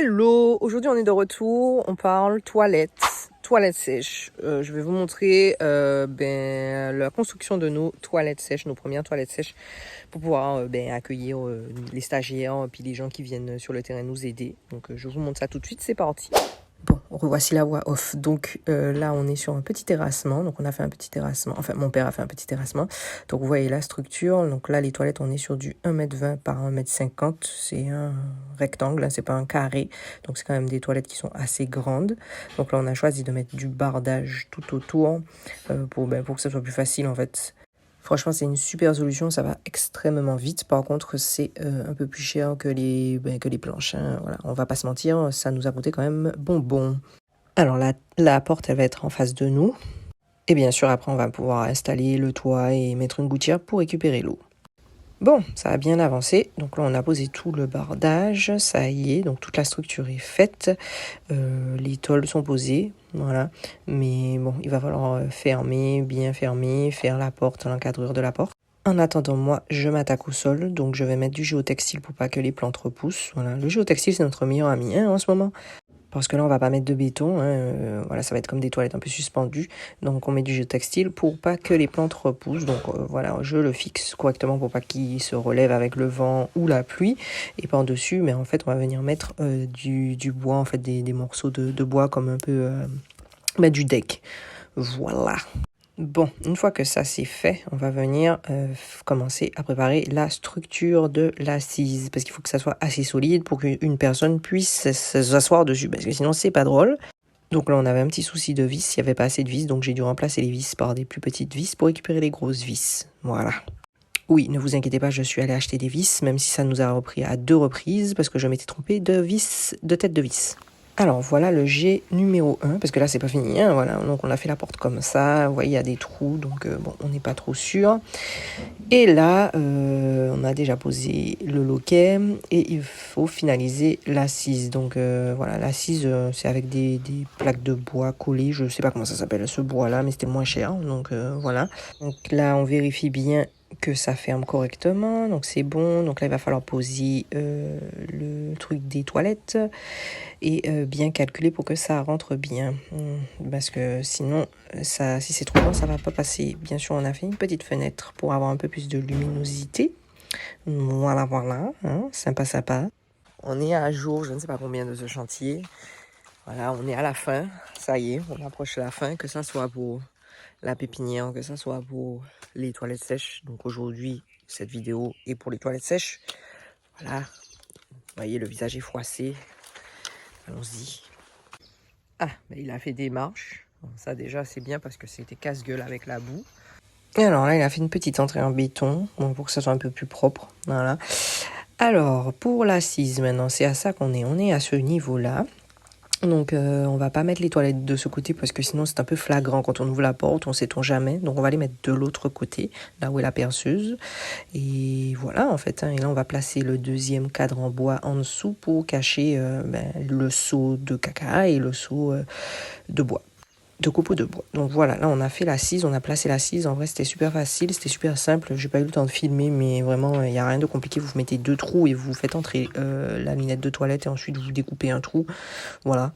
Hello, aujourd'hui on est de retour, on parle toilettes sèches. Je vais vous montrer la construction de nos toilettes sèches, nos premières toilettes sèches pour pouvoir accueillir les stagiaires puis les gens qui viennent sur le terrain nous aider. Donc je vous montre ça tout de suite, c'est parti. Bon, revoici la voix off. Donc là, on est sur un petit terrassement. Donc on a fait un petit terrassement. Enfin, mon père a fait un petit terrassement. Donc vous voyez la structure. Donc là, les toilettes, on est sur du 1,20 m par 1,50 m. C'est un rectangle, hein, c'est pas un carré. Donc c'est quand même des toilettes qui sont assez grandes. Donc là, on a choisi de mettre du bardage tout autour pour que ça soit plus facile en fait. Franchement, c'est une super solution, ça va extrêmement vite. Par contre, c'est un peu plus cher que les planches. Hein. Voilà, on va pas se mentir, ça nous a coûté quand même bonbon. Alors la porte, elle va être en face de nous. Et bien sûr, après, on va pouvoir installer le toit et mettre une gouttière pour récupérer l'eau. Bon, ça a bien avancé. Donc là, on a posé tout le bardage. Ça y est, donc toute la structure est faite. Les tôles sont posées. Voilà. Mais bon, il va falloir bien fermer, faire la porte, l'encadrure de la porte. En attendant, moi, je m'attaque au sol. Donc, je vais mettre du géotextile pour pas que les plantes repoussent. Voilà. Le géotextile, c'est notre meilleur ami en ce moment. Parce que là, on va pas mettre de béton. Voilà, ça va être comme des toilettes un peu suspendues. Donc, on met du géotextile pour pas que les plantes repoussent. Donc, voilà, je le fixe correctement pour pas qu'il se relève avec le vent ou la pluie. Et par-dessus, mais en fait, on va venir mettre du bois, en fait, des morceaux de bois comme un peu du deck. Voilà. Bon, une fois que ça c'est fait, on va venir commencer à préparer la structure de l'assise. Parce qu'il faut que ça soit assez solide pour qu'une personne puisse s'asseoir dessus. Parce que sinon, c'est pas drôle. Donc là, on avait un petit souci de vis. Il n'y avait pas assez de vis. Donc j'ai dû remplacer les vis par des plus petites vis pour récupérer les grosses vis. Voilà. Oui, ne vous inquiétez pas, je suis allée acheter des vis. Même si ça nous a repris à 2 reprises. Parce que je m'étais trompée de tête de vis. Alors voilà le jet numéro 1, parce que là c'est pas fini, hein, voilà. Donc on a fait la porte comme ça, vous voyez il y a des trous, donc bon on n'est pas trop sûr. Et là on a déjà posé le loquet et il faut finaliser l'assise. Donc voilà, l'assise c'est avec des plaques de bois collées, je sais pas comment ça s'appelle ce bois là, mais c'était le moins cher, donc voilà. Donc là on vérifie bien que ça ferme correctement, donc c'est bon. Donc là il va falloir poser le truc des toilettes et bien calculer pour que ça rentre bien, parce que sinon si c'est trop grand ça va pas passer. Bien sûr on a fait une petite fenêtre pour avoir un peu plus de luminosité. Voilà, hein, sympa. On est à jour, je ne sais pas combien de ce chantier. Voilà, on est à la fin, ça y est, on approche la fin, que ça soit pour la pépinière, que ça soit pour les toilettes sèches. Donc aujourd'hui, cette vidéo est pour les toilettes sèches. Voilà, vous voyez, le visage est froissé. Allons-y. Ah, il a fait des marches. Bon, ça déjà, c'est bien parce que c'était casse-gueule avec la boue. Et alors là, il a fait une petite entrée en béton, bon, pour que ça soit un peu plus propre. Voilà. Alors, pour l'assise, maintenant, c'est à ça qu'on est. On est à ce niveau-là. Donc on va pas mettre les toilettes de ce côté parce que sinon c'est un peu flagrant quand on ouvre la porte, on sait-on jamais. Donc on va les mettre de l'autre côté, là où est la perceuse. Et voilà en fait, hein. Et là on va placer le deuxième cadre en bois en dessous pour cacher le seau de caca et le seau de bois. De copeaux de bois. Donc voilà, là on a fait l'assise, on a placé l'assise. En vrai c'était super facile, c'était super simple. J'ai pas eu le temps de filmer, mais vraiment il n'y a rien de compliqué. Vous mettez 2 trous et vous faites entrer la minette de toilette et ensuite vous découpez un trou. Voilà.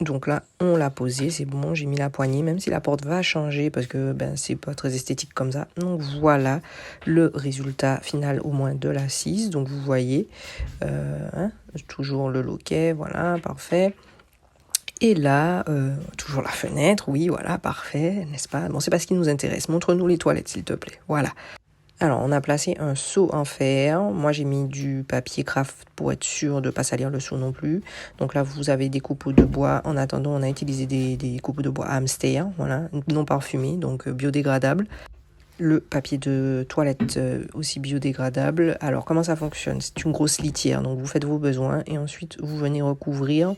Donc là on l'a posé, c'est bon, j'ai mis la poignée, même si la porte va changer parce que c'est pas très esthétique comme ça. Donc voilà le résultat final au moins de l'assise. Donc vous voyez, toujours le loquet, voilà, parfait. Et là, toujours la fenêtre, oui, voilà, parfait, n'est-ce pas? Bon, c'est pas ce qui nous intéresse. Montre-nous les toilettes, s'il te plaît. Voilà. Alors, on a placé un seau en fer. Moi, j'ai mis du papier craft pour être sûr de ne pas salir le seau non plus. Donc là, vous avez des copeaux de bois. En attendant, on a utilisé des copeaux de bois hamster, voilà, non parfumés, donc biodégradables. Le papier de toilette aussi biodégradable. Alors comment ça fonctionne? C'est une grosse litière, donc vous faites vos besoins et ensuite vous venez recouvrir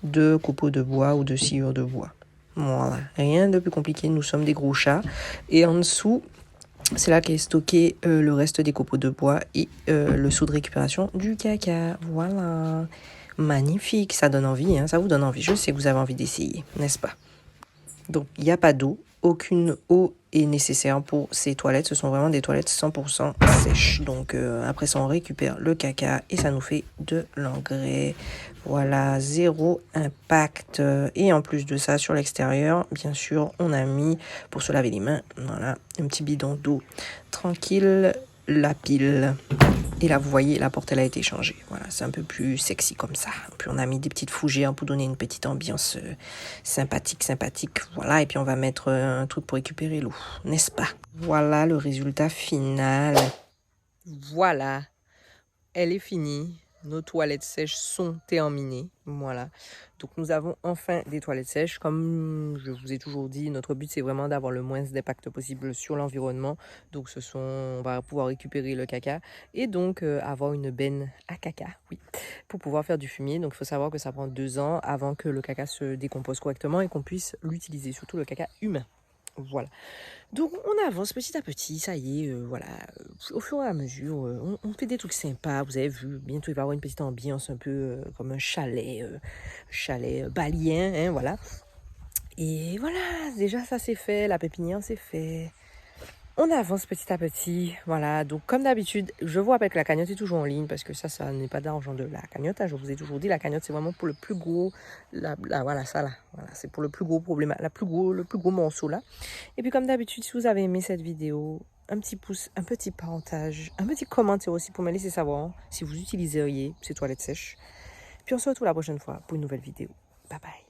de copeaux de bois ou de sciure de bois. Voilà, rien de plus compliqué, nous sommes des gros chats. Et en dessous, c'est là qu'est stocké le reste des copeaux de bois et le seau de récupération du caca. Voilà, magnifique, ça donne envie, hein, ça vous donne envie. Je sais que vous avez envie d'essayer, n'est-ce pas? Donc il n'y a pas d'eau. aucune eau est nécessaire pour ces toilettes. Ce sont vraiment des toilettes 100% sèches. Donc après ça, on récupère le caca et ça nous fait de l'engrais. Voilà, zéro impact. Et en plus de ça, sur l'extérieur, bien sûr, on a mis, pour se laver les mains, voilà, un petit bidon d'eau tranquille, la pile. Et là, vous voyez, la porte, elle a été changée. Voilà, c'est un peu plus sexy comme ça. Puis on a mis des petites fougères pour donner une petite ambiance sympathique. Voilà, et puis on va mettre un truc pour récupérer l'eau, n'est-ce pas? Voilà le résultat final. Voilà, elle est finie. Nos toilettes sèches sont terminées. Voilà. Donc nous avons enfin des toilettes sèches. Comme je vous ai toujours dit, notre but c'est vraiment d'avoir le moins d'impact possible sur l'environnement. Donc on va pouvoir récupérer le caca et donc avoir une benne à caca, oui, pour pouvoir faire du fumier. Donc il faut savoir que ça prend 2 ans avant que le caca se décompose correctement et qu'on puisse l'utiliser, surtout le caca humain. Voilà. Donc on avance petit à petit, ça y est, voilà, au fur et à mesure, on fait des trucs sympas, vous avez vu, bientôt il va y avoir une petite ambiance un peu comme un chalet balien, hein, voilà. Et voilà, déjà ça c'est fait, la pépinière c'est fait. On avance petit à petit, voilà. Donc comme d'habitude, je vous rappelle que la cagnotte est toujours en ligne parce que ça n'est pas d'argent de la cagnotte. Hein, je vous ai toujours dit, la cagnotte c'est vraiment pour le plus gros, voilà ça là, voilà, c'est pour le plus gros problème, le plus gros morceau là. Et puis comme d'habitude, si vous avez aimé cette vidéo, un petit pouce, un petit partage, un petit commentaire aussi pour me laisser savoir si vous utiliseriez ces toilettes sèches. Puis on se retrouve la prochaine fois pour une nouvelle vidéo. Bye bye.